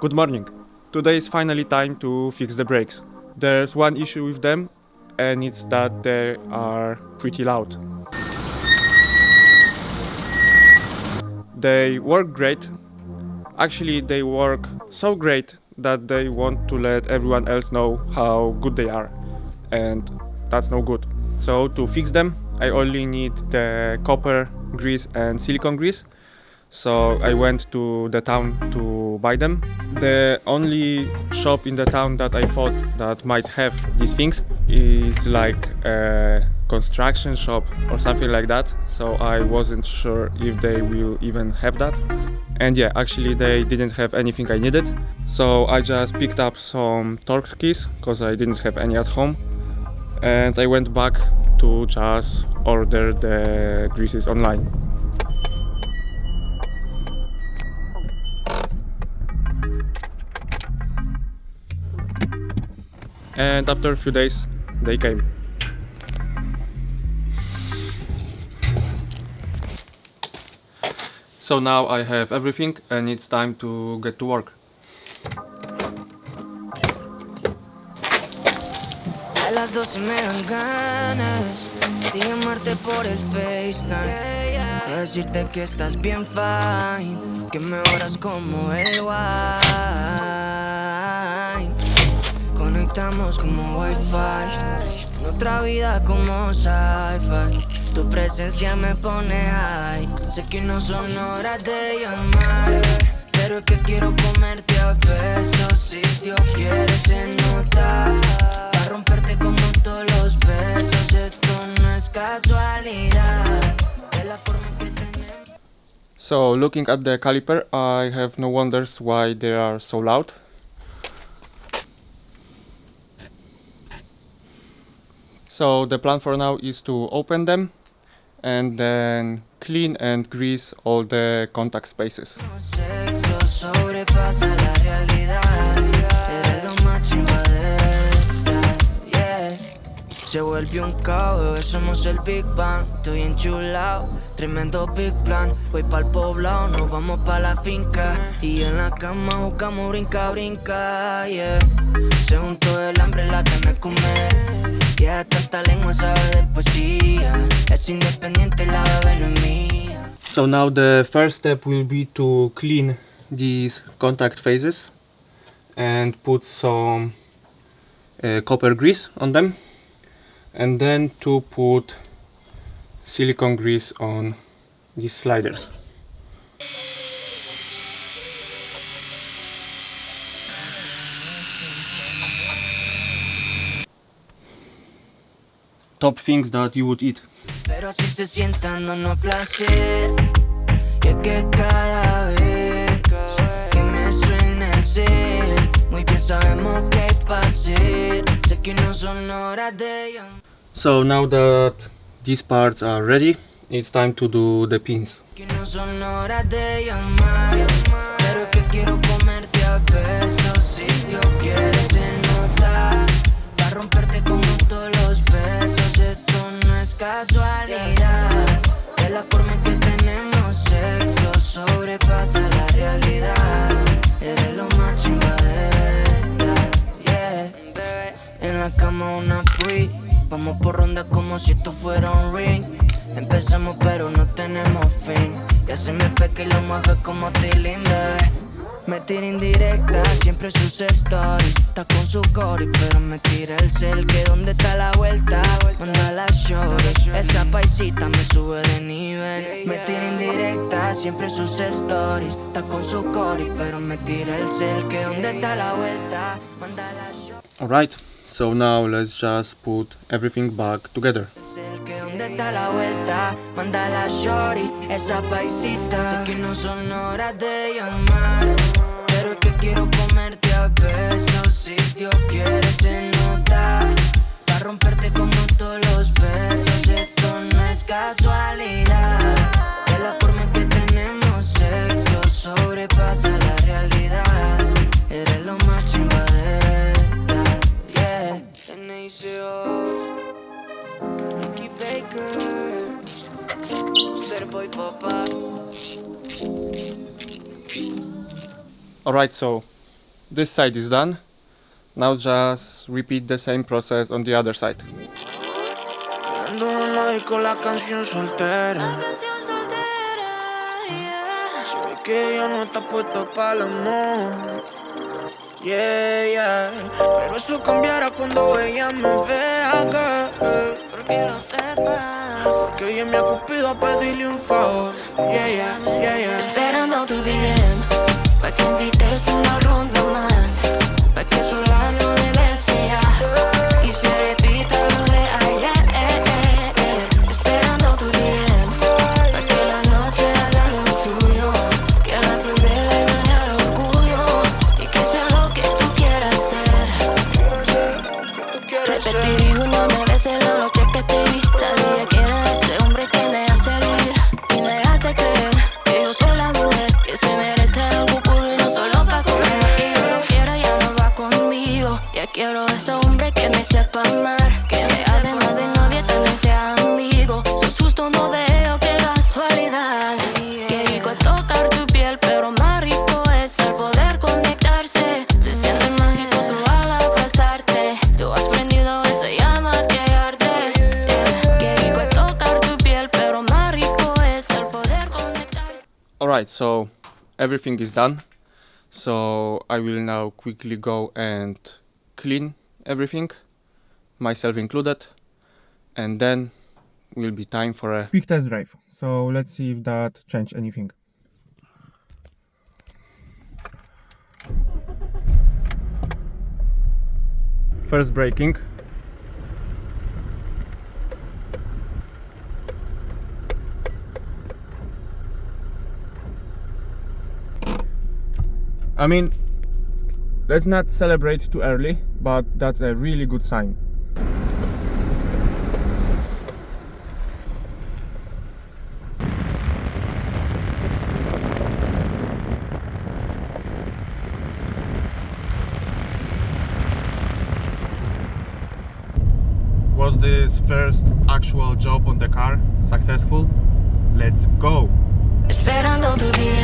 Good morning. Today is finally time to fix the brakes. There's one issue with them, and it's that they are pretty loud. They work great. Actually, they work so great that they want to let everyone else know how good they are, and that's no good. So to fix them, I only need the copper grease and silicone grease. So I went to the town to buy them. The only shop in the town that I thought that might have these things is like a construction shop or something like that. So I wasn't sure if they will even have that. And yeah, actually they didn't have anything I needed. So I just picked up some Torx keys because I didn't have any at home. And I went back to just order the greases online. And after a few days they came. So now I have everything and it's time to get to work. A las 12 me dan ganas de llamarte por el FaceTime, a decirte que estás bien fine, que mejoras como el wine. Conectamos como Wi-Fi, en otra vida como sci-fi. Tu presencia me pone high. Sé que no son horas de llamar, pero es que quiero comerte a besos. Si Dios quiere se nota, pa' romperte como todos los versos. Esto no es casualidad, es la forma en que tenemos. So looking at the caliper, I have no wonders why they are so loud. So the plan for now is to open them and then clean and grease all the contact spaces. Sexo sobrepasa la realidad, eres lo más chimba de verdad, yeah. Se vuelve un caos, bebé, somos el Big Bang. Estoy enchulado, tremendo big plan. Voy pa'l poblado, nos vamos pa' la finca. Y en la cama buscamos brinca, brinca, yeah. Se juntó el hambre, la carne comer. Ya tanta lengua sabe de poesía. Es independiente, la bebé no es mía. So now the first step will be to clean these contact faces and put some copper grease on them, and then to put silicone grease on these sliders. Top things that you would eat. Pero así se sienta dándonos placer. Y es que cada vez que me suena el cel, muy bien sabemos que hay pa' hacer. Sé que no son horas de llamar, So now that these parts are ready, it's time to do the pins. que no son horas de llamar. Pero es que quiero comerte a besos. Si Dios quiere se nota, pa' romperte como todos los versos. Esto no es casualidad, es la forma en que tenemos sexo. Sobrepasa la realidad, eres lo más chimba de verdad, yeah. En la cama una free, vamos por ronda como si esto fuera un ring. Empezamos pero no tenemos fin, ya se me peca y lo mueve como Tilín, bebé. Me tira indirecta, siempre sus stories. Está con su cori, pero me tira el cel. Que dónde está la vuelta, manda la shorty. Esa paisita me sube de nivel. Me tira indirecta, siempre sus stories. Está con su cori, pero me tira el cel. Que dónde está la vuelta, manda la shorty. Alright, so now let's just put everything back together. Que dónde está la vuelta, manda la shorty, esa paisita. Sé que no son horas de llamar, pero es que quiero comerte a besos. Si Dios quiere se nota, pa' romperte como todos los versos. Esto no es casualidad, es la forma en que tenemos sexo. Sobrepasa la realidad, eres lo más chimba de verdad, yeah. Boy Papa. Alright, so This side is done. Now just repeat the same process on the other side. Ando en la disco la canción soltera. Se ve que ella no está puesta para el amor. Yeah, yeah. Pero eso cambiará cuando ella me vea, girl. Porque lo sepas. Porque ella me ha cupido a pedirle un favor. Yeah, yeah, yeah, yeah. Esperando tu DM, pa' que invites una ronda más, pa' que su labio le desea y se repita lo de ayer. Esperando tu DM, pa' que la noche haga lo suyo, que la fluidez le gane al orgullo y que sea lo que tú quieras ser. Repetiría 1,000 veces la noche que te vi. Sabía que era ese hombre que me hace reír y me hace creer que yo soy la mujer que se merece algo puro y no solo pa' comer. Que yo lo quiera, ya no va conmigo. Ya quiero ese hombre que me sepa amar, que me además de novia también sea amigo. Sos justo, no veo qué casualidad. Qué rico es tocar tu piel, pero más rico es el poder conectarse. Se siente mágico solo al abrazarte. Tú has prendido esa llama que arde. Qué rico es tocar tu piel, pero más rico es el poder conectarse. Alright, so everything is done. So I will now quickly go and clean everything, myself included, and then will be time for a quick test drive. So let's see if that changed anything. First braking. I mean, let's not celebrate too early, but that's a really good sign. Was this first actual job on the car successful? Let's go! Esperando tu día.